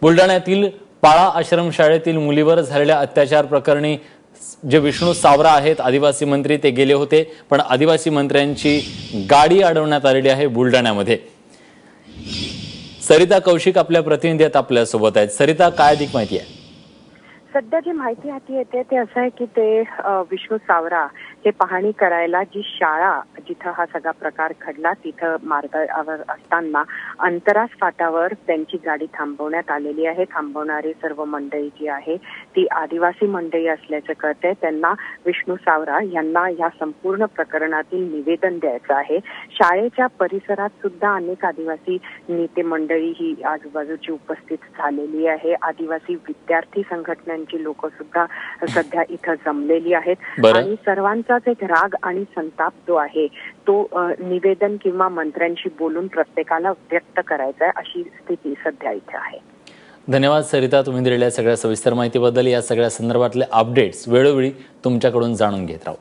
बुलढाण्यातील पाळा आश्रमशाळेतील मुलीवर झालेल्या अत्याचार प्रकरणी जे विष्णू सावरा आहेत आदिवासी मंत्री ते गेले होते, पण आदिवासी मंत्र्यांची गाडी अडवण्यात आलेली आहे बुलढाण्यामध्ये। सरिता कौशिक आपल्या प्रतिनिधी आहेत आपल्या सोबत आहेत। सरिता, काय अधिक माहिती आहे? सध्या जी माहिती हाती येते ते असं आहे की ते विष्णू सावरा हे पाहणी करायला जी शाळा जिथं हा सगळा प्रकार घडला तिथं मार्गावर असताना अंतरास फाटावर त्यांची गाडी थांबवण्यात आलेली आहे। थांबवणारी सर्व मंडळी जी आहे ती आदिवासी मंडळी असल्याचं कळतंय। त्यांना विष्णू सावरा यांना या संपूर्ण प्रकरणातील निवेदन द्यायचं आहे। शाळेच्या परिसरात सुद्धा अनेक आदिवासी नेते मंडळी ही आजूबाजूची उपस्थित झालेली आहे। आदिवासी विद्यार्थी संघटनांची लोक सुद्धा सध्या इथं जमलेली आहेत आणि सर्वांचाच एक राग आणि संताप जो आहे तो निवेदन किंवा मंत्र्यांशी बोलून प्रत्येकाला व्यक्त करायचा आहे, अशी स्थिती सध्या इथे आहे। धन्यवाद सरिता, तुम्ही दिलेल्या सगळ्या सविस्तर माहितीबद्दल। या सगळ्या संदर्भातले अपडेट्स वेळोवेळी तुमच्याकडून जाणून घेत राहू।